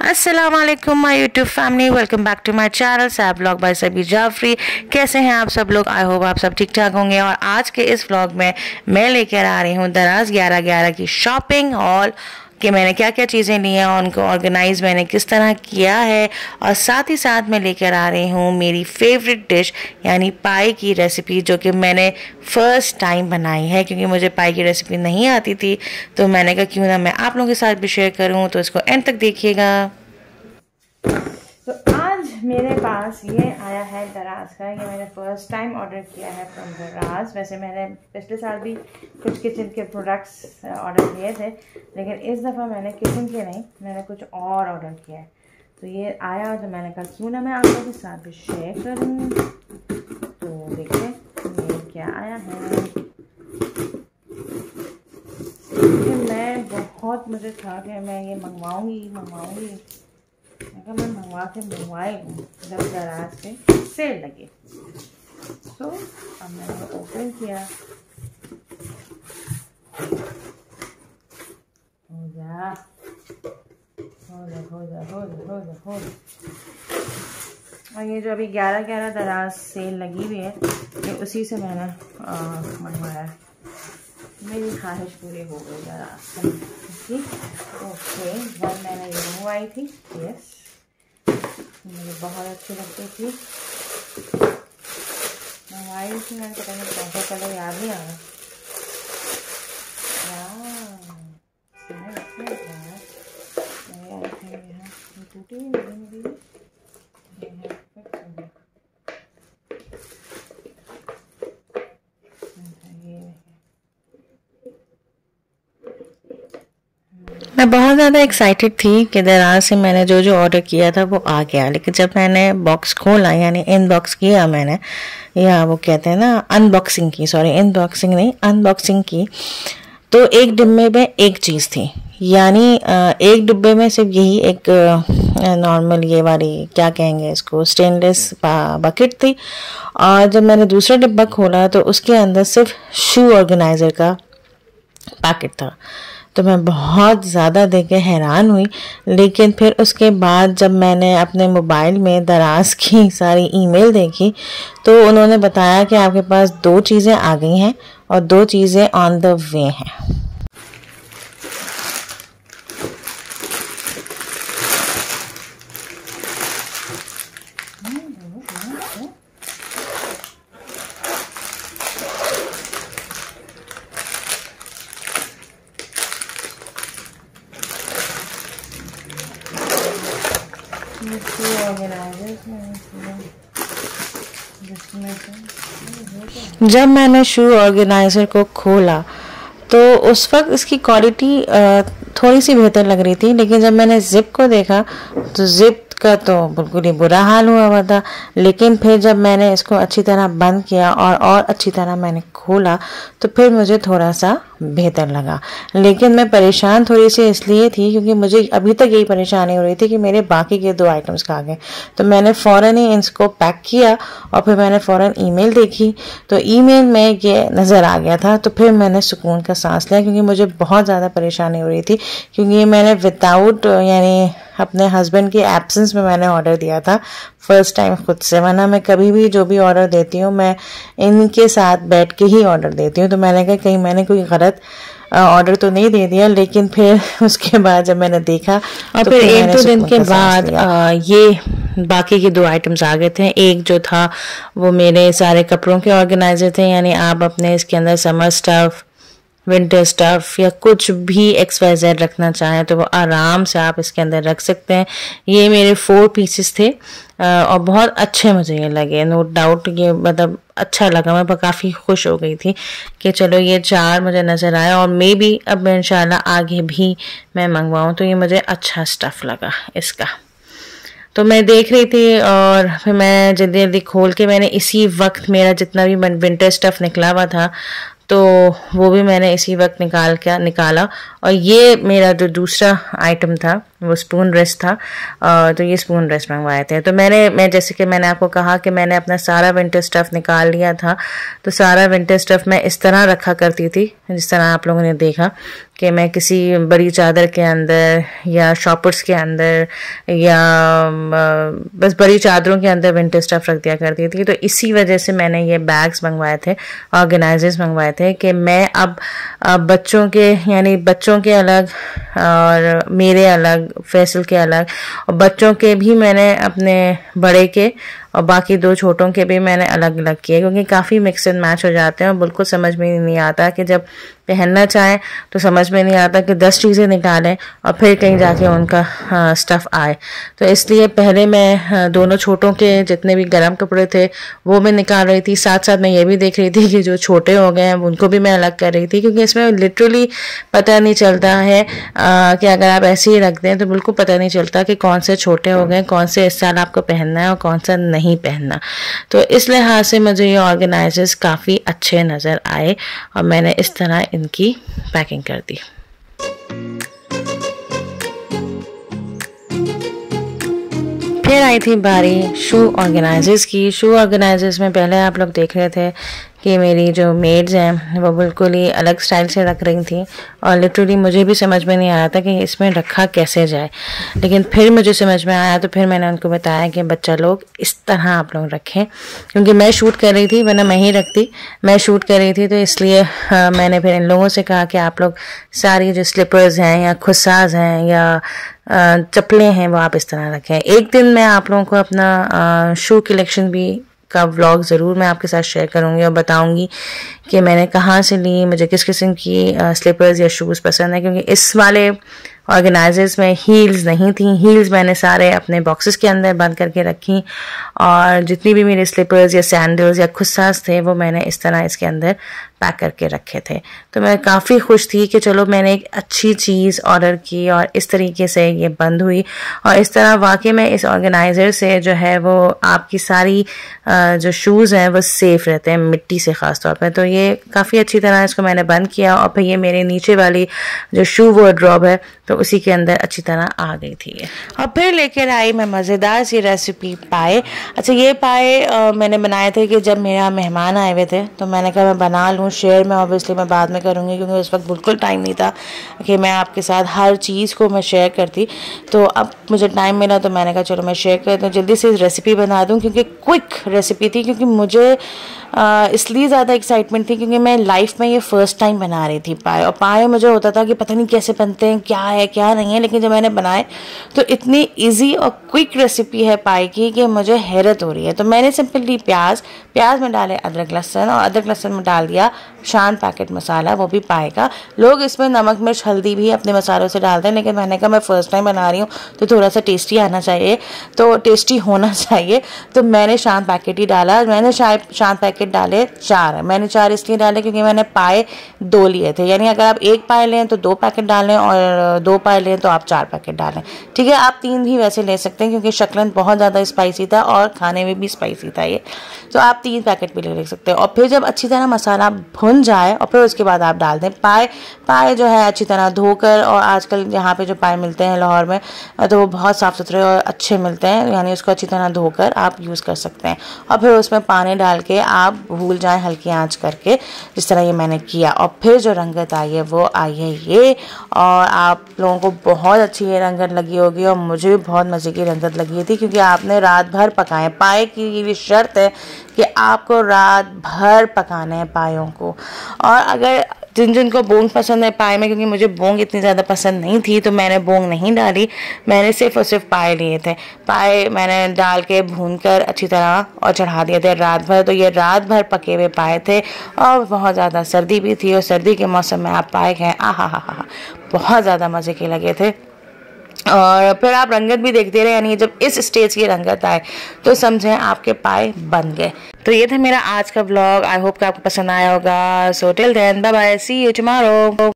अस्सलाम वालेकुम my YouTube family, welcome back to my channel Saib blog by Sabi Jafri. कैसे हैं आप सब लोग? आई होप आप सब ठीक ठाक होंगे। और आज के इस व्लॉग में मैं लेकर आ रही हूँ दराज 11/11 की शॉपिंग हॉल कि मैंने क्या क्या चीज़ें ली हैं, उनको ऑर्गेनाइज मैंने किस तरह किया है। और साथ ही साथ मैं लेकर आ रही हूँ मेरी फेवरेट डिश यानी पाई की रेसिपी, जो कि मैंने फ़र्स्ट टाइम बनाई है क्योंकि मुझे पाई की रेसिपी नहीं आती थी। तो मैंने कहा क्यों ना मैं आप लोगों के साथ भी शेयर करूँ, तो इसको एंड तक देखिएगा। तो आज मेरे पास ये आया है दराज का। ये मैंने फ़र्स्ट टाइम ऑर्डर किया है फ्रॉम दराज। वैसे मैंने पिछले साल भी कुछ किचन के प्रोडक्ट्स ऑर्डर किए थे, लेकिन इस दफ़ा मैंने किचन के नहीं, मैंने कुछ और ऑर्डर किया है। तो ये आया तो मैंने कहा क्यों ना मैं आप लोगों के साथ भी शेयर करूँ। तो देखिए ये क्या आया है। मैं बहुत मुझे था कि मैं ये मंगवाऊँगी मैं मंगवाई हूँ जब दराज पे सेल लगे। तो अब मैंने ओपन किया। हो जा। और ये जो अभी 11/11 दराज सेल लगी हुई है, ये उसी से मैंने मंगवाया है। मेरी ख्वाहिश पूरी हो गई दराज की। ओके, वन मैंने ये मंगवाई थी। यस, मुझे बहुत अच्छी लगती थी। मंगवाई थी मैंने, पता नहीं कौन सा कलर याद नहीं आ रहा। मैं बहुत ज़्यादा एक्साइटेड थी कि दराज से मैंने जो जो ऑर्डर किया था वो आ गया। लेकिन जब मैंने बॉक्स खोला यानी इनबॉक्स किया मैंने, या वो कहते हैं ना अनबॉक्सिंग की, सॉरी इनबॉक्सिंग नहीं अनबॉक्सिंग की, तो एक डिब्बे में एक चीज़ थी। यानी एक डिब्बे में सिर्फ यही एक नॉर्मल ये वाली क्या कहेंगे इसको स्टेनलेस बकेट थी। और जब मैंने दूसरा डिब्बा खोला तो उसके अंदर सिर्फ शू ऑर्गेनाइज़र का पैकेट था। तो मैं बहुत ज़्यादा देख के हैरान हुई। लेकिन फिर उसके बाद जब मैंने अपने मोबाइल में दराज की सारी ईमेल देखी तो उन्होंने बताया कि आपके पास 2 चीज़ें आ गई हैं और 2 चीज़ें ऑन द वे हैं। जब मैंने शू ऑर्गेनाइज़र को खोला तो उस वक्त इसकी क्वालिटी थोड़ी सी बेहतर लग रही थी, लेकिन जब मैंने जिप को देखा तो जिप का तो बिल्कुल ही बुरा हाल हुआ था। लेकिन फिर जब मैंने इसको अच्छी तरह बंद किया और अच्छी तरह मैंने खोला तो फिर मुझे थोड़ा सा बेहतर लगा। लेकिन मैं परेशान थोड़ी सी इसलिए थी क्योंकि मुझे अभी तक यही परेशानी हो रही थी कि मेरे बाकी के 2 आइटम्स कहाँ गए। तो मैंने फ़ौरन ही इसको पैक किया और फिर मैंने फ़ौरन ईमेल देखी तो ईमेल में ये नज़र आ गया था। तो फिर मैंने सुकून का सांस लिया क्योंकि मुझे बहुत ज़्यादा परेशानी हो रही थी, क्योंकि ये मैंने विदाउट यानी अपने हस्बैंड की एब्सेंस में मैंने ऑर्डर दिया था फ़र्स्ट टाइम खुद से। वरना मैं कभी भी जो भी ऑर्डर देती हूँ मैं इनके साथ बैठ के ही ऑर्डर देती हूँ। तो मैंने कहा कहीं मैंने कोई गलत ऑर्डर तो नहीं दे दिया। लेकिन फिर उसके बाद जब मैंने देखा और तो फिर 1-2 दिन के बाद ये बाकी के 2 आइटम्स आ गए थे। एक जो था वो मेरे सारे कपड़ों के ऑर्गेनाइजर थे, यानी आप अपने इसके अंदर समर स्टफ, विंटर स्टफ या कुछ भी XYZ रखना चाहें तो वो आराम से आप इसके अंदर रख सकते हैं। ये मेरे 4 पीसेस थे और बहुत अच्छे मुझे ये लगे, नो डाउट ये मतलब अच्छा लगा। मैं काफ़ी खुश हो गई थी कि चलो ये 4 मुझे नज़र आया और मे बी अब मैं इंशाल्लाह आगे भी मैं मंगवाऊँ। तो ये मुझे अच्छा स्टफ़ लगा इसका। तो मैं देख रही थी और फिर मैं जल्दी जल्दी खोल के मैंने इसी वक्त मेरा जितना भी विंटर स्टफ़ निकला हुआ था तो वो भी मैंने इसी वक्त निकाला। और ये मेरा जो दूसरा आइटम था वो स्पून रेस्ट था, तो ये स्पून रेस्ट मंगवाए थे। तो मैं जैसे कि मैंने आपको कहा कि मैंने अपना सारा विंटर स्टफ़ निकाल लिया था। तो सारा विंटर स्टफ़ मैं इस तरह रखा करती थी जिस तरह आप लोगों ने देखा कि मैं किसी बड़ी चादर के अंदर या शॉपर्स के अंदर या बस बड़ी चादरों के अंदर विंटर स्टफ़ रख दिया करती थी। तो इसी वजह से मैंने ये बैग्स मंगवाए थे, ऑर्गेनाइजर्स मंगवाए थे कि मैं अब बच्चों के यानी बच्चों के अलग और मेरे अलग, फैसल के अलग, और बच्चों के भी मैंने अपने बड़े के और बाकी 2 छोटों के भी मैंने अलग अलग किए, क्योंकि काफ़ी मिक्स एंड मैच हो जाते हैं और बिल्कुल समझ में नहीं आता कि जब पहनना चाहें तो समझ में नहीं आता कि 10 चीज़ें निकालें और फिर कहीं जाके उनका स्टफ़ आए। तो इसलिए पहले मैं दोनों छोटों के जितने भी गर्म कपड़े थे वो मैं निकाल रही थी, साथ साथ मैं ये भी देख रही थी कि जो छोटे हो गए हैं उनको भी मैं अलग कर रही थी, क्योंकि इसमें लिटरली पता नहीं चलता है कि अगर आप ऐसे ही रख दें तो बिल्कुल पता नहीं चलता कि कौन से छोटे हो गए, कौन से इस साल आपको पहनना है और कौन सा नहीं पहनना। तो इस लिहाज से मुझे ये ऑर्गेनाइजर्स काफ़ी अच्छे नज़र आए और मैंने इस तरह इनकी पैकिंग कर दी। फिर आई थी बारी शू ऑर्गेनाइजर्स की। शू ऑर्गेनाइजर्स में पहले आप लोग देख रहे थे कि मेरी जो मेड्स हैं वो बिल्कुल ही अलग स्टाइल से रख रही थी और लिटरली मुझे भी समझ में नहीं आया था कि इसमें रखा कैसे जाए, लेकिन फिर मुझे समझ में आया तो फिर मैंने उनको बताया कि बच्चा लोग इस तरह आप लोग रखें, क्योंकि मैं शूट कर रही थी, वरना मैं ही रखती, मैं शूट कर रही थी, तो इसलिए मैंने फिर इन लोगों से कहा कि आप लोग सारी जो स्लीपर्स हैं या खुस्साज हैं या चप्पलें हैं वो आप इस तरह रखें। एक दिन मैं आप लोगों को अपना शू कलेक्शन भी का व्लॉग ज़रूर मैं आपके साथ शेयर करूंगी और बताऊंगी कि मैंने कहाँ से ली, मुझे किस किस्म की स्लीपर्स या शूज़ पसंद है, क्योंकि इस वाले ऑर्गेनाइजर्स में हील्स नहीं थी। हील्स मैंने सारे अपने बॉक्सेस के अंदर बंद करके रखी और जितनी भी मेरे स्लीपर्स या सैंडल्स या खुस्सास थे वो मैंने इस तरह इसके अंदर पैक करके रखे थे। तो मैं काफ़ी खुश थी कि चलो मैंने एक अच्छी चीज़ ऑर्डर की और इस तरीके से ये बंद हुई। और इस तरह वाकई में इस ऑर्गेनाइज़र से जो है वो आपकी सारी जो शूज़ हैं वो सेफ़ रहते हैं मिट्टी से ख़ास तौर पर। तो ये काफ़ी अच्छी तरह इसको मैंने बंद किया और फिर ये मेरे नीचे वाली जो शू वार्डरोब है तो उसी के अंदर अच्छी तरह आ गई थी ये। और फिर लेकर आई मैं मज़ेदार सी रेसिपी पाए। अच्छा, ये पाए मैंने बनाए थे कि जब मेरे यहाँ मेहमान आए हुए थे तो मैंने कहा मैं बना लूँ। शेयर में ऑब्वियसली मैं बाद में करूँगी क्योंकि उस वक्त बिल्कुल टाइम नहीं था कि मैं आपके साथ हर चीज़ को मैं शेयर करती। तो अब मुझे टाइम मिला तो मैंने कहा चलो मैं शेयर करती हूँ, जल्दी से रेसिपी बना दूँ, क्योंकि क्विक रेसिपी थी। क्योंकि मुझे इसलिए ज़्यादा एक्साइटमेंट थी क्योंकि मैं लाइफ में ये फ़र्स्ट टाइम बना रही थी पाए। और पाए मुझे होता था कि पता नहीं कैसे बनते हैं, क्या है क्या नहीं है, लेकिन जब मैंने बनाए तो इतनी इजी और क्विक रेसिपी है पाए की कि मुझे हैरत हो रही है। तो मैंने सिंपली प्याज में डाले अदरक लहसुन और अदरक लहसुन में डाल दिया शान पैकेट मसाला, वो भी पाए का। लोग इसमें नमक मिर्च हल्दी भी अपने मसालों से डालते हैं, लेकिन मैंने कहा मैं फ़र्स्ट टाइम बना रही हूँ तो थोड़ा सा टेस्टी आना चाहिए, तो टेस्टी होना चाहिए। तो मैंने शान पैकेट ही डाला। मैंने शान पैकेट डाले 4। मैंने 4 इसलिए डाले क्योंकि मैंने पाए 2 लिए थे, यानी अगर आप 1 पाए लें तो 2 पैकेट डालें और 2 पाए लें तो आप 4 पैकेट डालें। ठीक है, आप 3 भी वैसे ले सकते हैं क्योंकि शक्लन बहुत ज़्यादा स्पाइसी था और खाने में भी स्पाइसी था ये, तो आप 3 पैकेट भी ले सकते हैं। और फिर जब अच्छी तरह मसाला भुन जाए और फिर उसके बाद आप डाल दें पाए जो है अच्छी तरह धोकर। और आजकल यहाँ पे जो पाए मिलते हैं लाहौर में तो वो बहुत साफ़ सुथरे और अच्छे मिलते हैं, यानी उसको अच्छी तरह धोकर आप यूज़ कर सकते हैं। और फिर उसमें पानी डाल के आप भूल जाएं हल्की आंच करके, जिस तरह ये मैंने किया। और फिर जो रंगत आई है वो आई है ये, और आप लोगों को बहुत अच्छी ये रंगत लगी होगी और मुझे भी बहुत मज़े की रंगत लगी थी क्योंकि आपने रात भर पकाए। पाए की ये शर्त है कि आपको रात भर पकाने हैं पायों को। और अगर जिनको बोंग पसंद है पाए में, क्योंकि मुझे बोंग इतनी ज़्यादा पसंद नहीं थी तो मैंने बोंग नहीं डाली, मैंने सिर्फ और सिर्फ पाए लिए थे। पाए मैंने डाल के भूनकर अच्छी तरह और चढ़ा दिए थे रात भर। तो ये रात भर पके हुए पाए थे और बहुत ज़्यादा सर्दी भी थी और सर्दी के मौसम में आप पाए खाएँ, आहा, बहुत ज़्यादा मज़े के लगे थे। और फिर आप रंगत भी देखते रहे, यानी जब इस स्टेज की रंगत आए तो समझें आपके पाए बन गए। तो ये था मेरा आज का व्लॉग। आई होप कि आपको पसंद आया होगा। So till then bye bye, see you tomorrow.